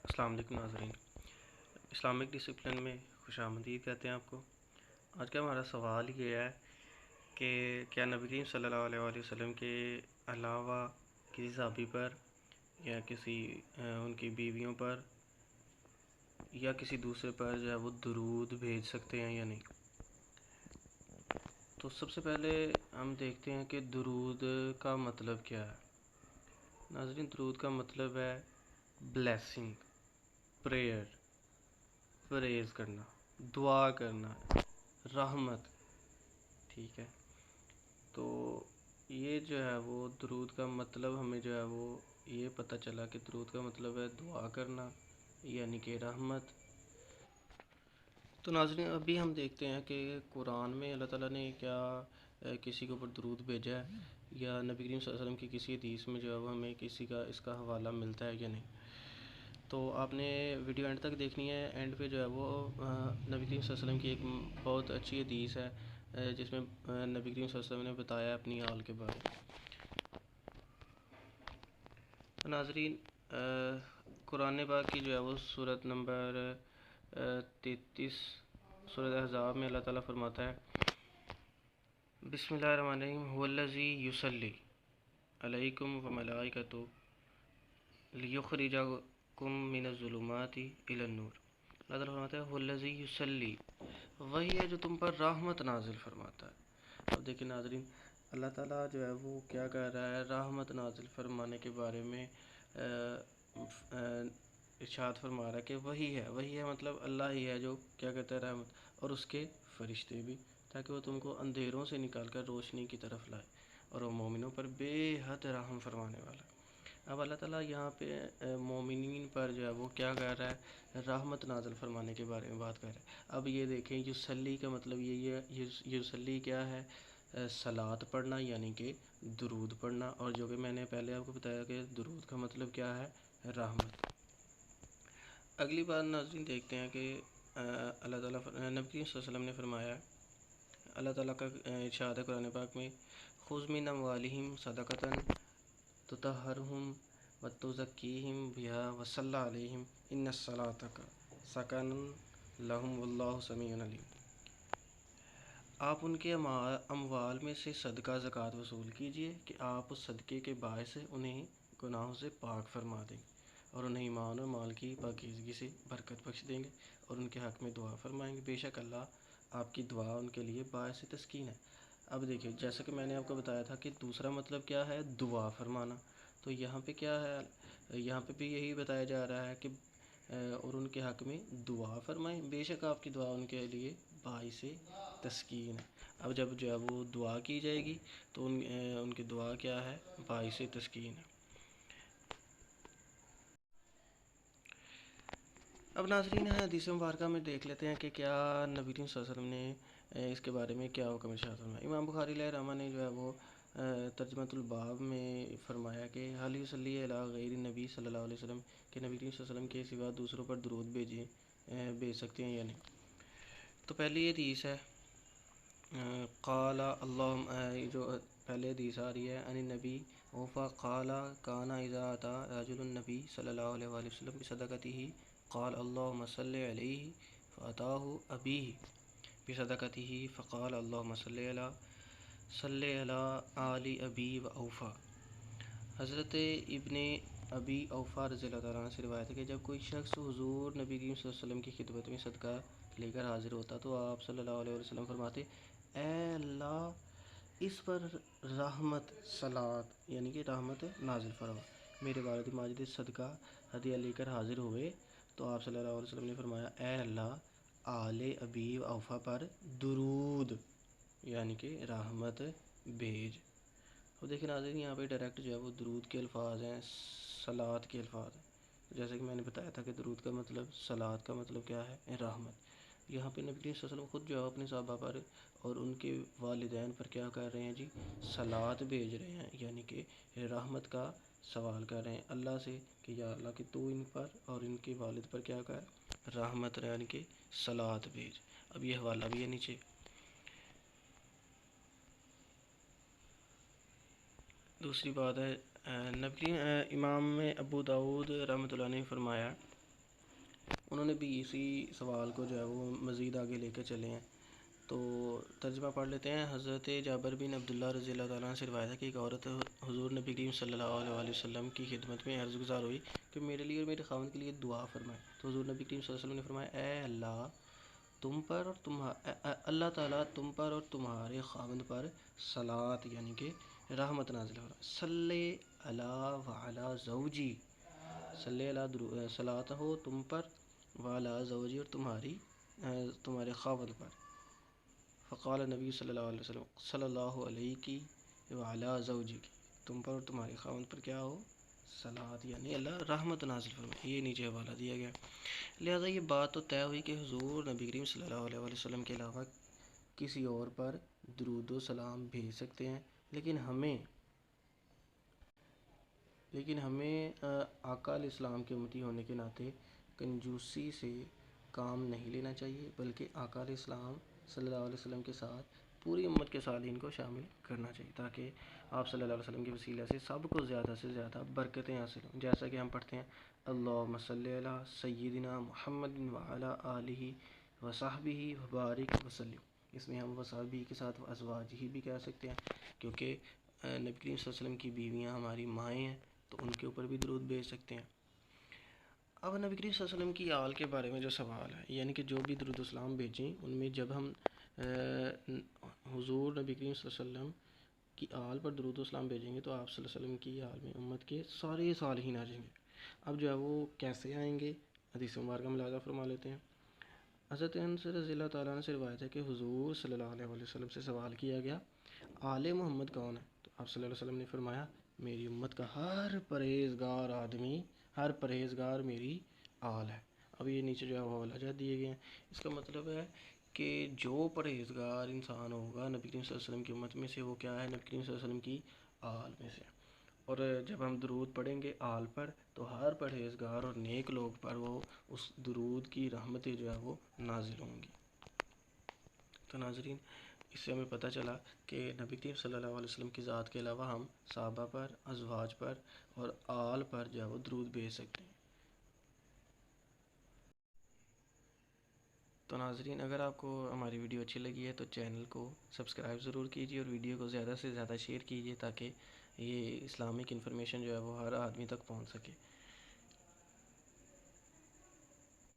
السلام علیکم ناظرین، اسلامک ڈسپلن میں خوش آمدید کہتے ہیں آپ کو۔ آج کا ہمارا سوال یہ ہے کہ کیا نبی کریم صلی اللہ علیہ وآلہ وسلم کے علاوہ کسی صحابی پر یا کسی ان کی بیویوں پر یا کسی دوسرے پر جو ہے وہ درود بھیج سکتے ہیں یا نہیں؟ تو سب سے پہلے ہم دیکھتے ہیں کہ درود کا مطلب کیا ہے۔ ناظرین، درود کا مطلب ہے بلیسنگ، پریئر، پریز کرنا، دعا کرنا، رحمت، ٹھیک ہے۔ تو یہ جو ہے وہ درود کا مطلب ہمیں جو ہے وہ یہ پتہ چلا کہ درود کا مطلب ہے دعا کرنا یعنی کہ رحمت۔ تو ناظرین، ابھی ہم دیکھتے ہیں کہ قرآن میں اللہ تعالیٰ نے کیا کسی کے اوپر درود بھیجا ہے، یا نبی کریم صلی اللہ علیہ وسلم کی کسی حدیث میں جو ہے وہ ہمیں کسی کا اس کا حوالہ ملتا ہے یا نہیں۔ تو آپ نے ویڈیو اینڈ تک دیکھنی ہے۔ اینڈ پہ جو ہے وہ نبی کریم صلی اللہ علیہ وسلم کی ایک بہت اچھی حدیث ہے جس میں نبی کریم صلی اللہ علیہ وسلم نے بتایا اپنی آل کے بارے میں۔ ناظرین، قرآن پاک کی جو ہے وہ سورت نمبر 33 سورۃ احزاب میں اللہ تعالیٰ فرماتا ہے، بسم اللہ الرحمن الرحیم، هو الذی یصلی علیکم وملائکتہ لیخرجکم من الظلمات الی النور۔ اللہ تعالیٰ فرماتا ہے هو الذی یصلی، وہی ہے جو تم پر رحمت نازل فرماتا ہے۔ اب دیکھیں ناظرین، اللہ تعالیٰ جو ہے وہ کیا کہہ رہا ہے، رحمت نازل فرمانے کے بارے میں ارشاد فرما رہا ہے کہ وہی ہے مطلب اللہ ہی ہے جو کیا کہتا ہے رحمت، اور اس کے فرشتے بھی، تاکہ وہ تم کو اندھیروں سے نکال کر روشنی کی طرف لائے، اور وہ مومنوں پر بے حد رحم فرمانے والا ہے۔ اب اللہ تعالیٰ یہاں پہ مومنین پر جو ہے وہ کیا کہہ رہا ہے، رحمت نازل فرمانے کے بارے میں بات کر رہا ہے۔ اب یہ دیکھیں، یصلی کا مطلب یہ ہے، یصلی کیا ہے، صلاۃ پڑھنا یعنی کہ درود پڑھنا، اور جو کہ میں نے پہلے آپ کو بتایا کہ درود کا مطلب کیا ہے، رحمت۔ اگلی بات ناظرین دیکھتے ہیں کہ اللہ تعالیٰ نبی صلی اللہ علیہ وسلم نے فرمایا، اللہ تعالیٰ کا ارشاد ہے قرآن پاک میں، خذ من اموالہم صدقۃ تطہرہم وتزکیہم بہا وصلی علیہم ان صلاتک سکن لہم واللہ سمیع علیم۔ آپ ان کے اموال میں سے صدقہ زکوٰۃ وصول کیجئے کہ آپ اس صدقے کے باعث سے انہیں گناہوں سے پاک فرما دیں گے، اور انہیں ایمان و مال کی پاکیزگی سے برکت بخش دیں گے، اور ان کے حق میں دعا فرمائیں گے، بے شک اللہ آپ کی دعا ان کے لیے باعث تسکین ہے۔ اب دیکھیں، جیسا کہ میں نے آپ کو بتایا تھا کہ دوسرا مطلب کیا ہے، دعا فرمانا، تو یہاں پہ کیا ہے، یہاں پہ بھی یہی بتایا جا رہا ہے کہ اور ان کے حق میں دعا فرمائیں، بے شک آپ کی دعا ان کے لیے باعث تسکین ہے۔ اب جب جو ہے وہ دعا کی جائے گی تو ان کی دعا کیا ہے، باعث تسکین ہے۔ اب ناظرین، حدیث مبارکہ میں دیکھ لیتے ہیں کہ کیا نبی کریم صلی اللہ علیہ وسلم نے اس کے بارے میں کیا حکم ارشاد فرمایا۔ امام بخاری علیہ رحمہ نے جو ہے وہ ترجمۃ الباب میں فرمایا کہ حل یصلی علی غیر نبی صلی اللہ علیہ وسلم، کہ نبی کریم صلی اللہ علیہ وسلم کے سوا دوسروں پر درود بھیج سکتے ہیں یا نہیں۔ تو پہلی یہ حدیث ہے، قال اللہم، جو پہلے حدیث آ رہی ہے، ان النبی اوفا قال کان اذا اتی رجل النبی صلی اللہ علیہ وآلہ وسلم بصدقته قال اللہم صلی علیہ فاتاہ ابیہ بصدقته فقال اللہم صلی علی آل ابی و اوفا۔ حضرت ابن ابی اوفا رضی اللہ تعالیٰ عنہ سے روایت ہے کہ جب کوئی شخص حضور نبی کریم صلی اللہ علیہ وسلم کی خدمت میں صدقہ لے کر حاضر ہوتا تو آپ صلی اللہ علیہ وسلم فرماتے، اے اللہ اس پر رحمت، صلاۃ یعنی کہ رحمت نازل فرما۔ میرے والد ماجد صدقہ ہدیہ لے کر حاضر ہوئے تو آپ صلی اللہ علیہ وسلم نے فرمایا، اے اللہ آل ابی و اوفا پر درود یعنی کہ رحمت بھیج۔ اب دیکھیں ناظرین، یہاں پہ ڈائریکٹ جو ہے وہ درود کے الفاظ ہیں، صلاۃ کے الفاظ ہیں، جیسے کہ میں نے بتایا تھا کہ درود کا مطلب، صلاۃ کا مطلب کیا ہے، رحمت۔ یہاں پہ نبی کریم صلی اللہ علیہ وسلم خود جو ہے اپنے صحابہ پر اور ان کے والدین پر کیا کر رہے ہیں جی، صلاۃ بھیج رہے ہیں، یعنی کہ رحمت کا سوال کر رہے ہیں اللہ سے کہ یا اللہ کہ تو ان پر اور ان کے والد پر کیا کر، رحمت یعنی کہ صلاۃ بھیج۔ اب یہ حوالہ بھی ہے نیچے۔ دوسری بات ہے، نبی امام ابو داؤد رحمۃ اللہ نے فرمایا انہوں نے بھی اسی سوال کو جو ہے وہ مزید آگے لے کے چلے ہیں۔ تو ترجمہ پڑھ لیتے ہیں۔ حضرت جابر بن عبداللہ رضی اللہ تعالیٰ عنہ سے روایت ہے کہ ایک عورت حضور نبی کریم صلی اللہ علیہ وسلم کی خدمت میں عرض گزار ہوئی کہ میرے لیے اور میرے خاوند کے لیے دعا فرمائے۔ تو حضور نبی کریم صلی اللہ علیہ وسلم نے فرمایا، اے اللہ تم پر اور اللہ تعالیٰ تم پر اور تمہارے خاوند پر صلات یعنی کہ رحمت نازل فرمائے۔ صلی علی وعلی زوجی، صلی علی صلات ہو تم پر، وعلی زوجی اور تمہارے خاوند پر۔ فقال نبی صلی اللہ علیہ وسلم صلی اللہ علیہ کی وعلی زوجی کی، تم پر اور تمہارے خاوند پر کیا ہو؟ صلات یعنی اللہ رحمت نازل فرمائے۔ یہ نیچے حوالہ دیا گیا۔ لہذا یہ بات تو طے ہوئی کہ حضور نبی کریم صلی اللہ علیہ وسلم کے علاوہ کسی اور پر درود و سلام بھیج سکتے ہیں، لیکن ہمیں آقا علیہ السلام کے امتی ہونے کے ناطے کنجوسی سے کام نہیں لینا چاہیے، بلکہ آقا علیہ السلام صلی اللہ علیہ وسلم کے ساتھ پوری امت کے صالحین کو شامل کرنا چاہیے، تاکہ آپ صلی اللہ علیہ وسلم کے وسیلہ سے سب کو زیادہ سے زیادہ برکتیں حاصل ہوں۔ جیسا کہ ہم پڑھتے ہیں اللہم صلی علی سیدنا محمد وعلی آلہ وصحبہ وبارک وسلم۔ اس میں ہم وصحبہ کے ساتھ ازواجہ بھی کہہ سکتے ہیں، کیونکہ نبی کریم صلی اللہ علیہ وسلم کی بیویاں ہماری مائیں ہیں، تو ان کے اوپر بھی درود بھیج سکتے ہیں۔ اب نبی کریم صلی اللہ علیہ وسلم کی آل کے بارے میں جو سوال ہے، یعنی کہ جو بھی درود السلام بھیجیں ان میں جب ہم حضور نبی کریم صلی اللہ علیہ وسلم کی آل پر درود السلام بھیجیں گے تو آپ صلی اللہ علیہ وسلم کی آل میں امت کے سارے صالحین آ جائیں گے۔ اب جو ہے وہ کیسے آئیں گے، حدیث مبارکہ ملاحظہ فرما لیتے ہیں۔ حضرت انس رضی اللہ تعالیٰ عنہ سے روایت ہے کہ حضور صلی اللہ علیہ وسلم سے سوال کیا گیا، آل محمد کون ہے؟ تو آپ صلی اللہ علیہ وسلم نے فرمایا، میری امت کا ہر پرہیزگار آدمی، ہر پرہیزگار میری آل ہے۔ اب یہ نیچے جو ہے حوالہ جات دیے گئے ہیں۔ اس کا مطلب ہے کہ جو پرہیزگار انسان ہوگا نبی کریم صلی اللہ علیہ وسلم کی امت میں سے، وہ کیا ہے؟ نبی کریم صلی اللہ علیہ وسلم کی آل میں سے۔ اور جب ہم درود پڑھیں گے آل پر تو ہر پرہیزگار اور نیک لوگ پر وہ اس درود کی رحمتیں جو ہے وہ نازل ہوں گی۔ تو ناظرین، اس سے ہمیں پتہ چلا کہ نبی کریم صلی اللہ علیہ وسلم کی ذات کے علاوہ ہم صحابہ پر، ازواج پر اور آل پر جو ہے وہ درود بھیج سکتے ہیں۔ تو ناظرین، اگر آپ کو ہماری ویڈیو اچھی لگی ہے تو چینل کو سبسکرائب ضرور کیجیے اور ویڈیو کو زیادہ سے زیادہ شیئر کیجیے، تاکہ یہ اسلامک انفارمیشن جو ہے وہ ہر آدمی تک پہنچ سکے۔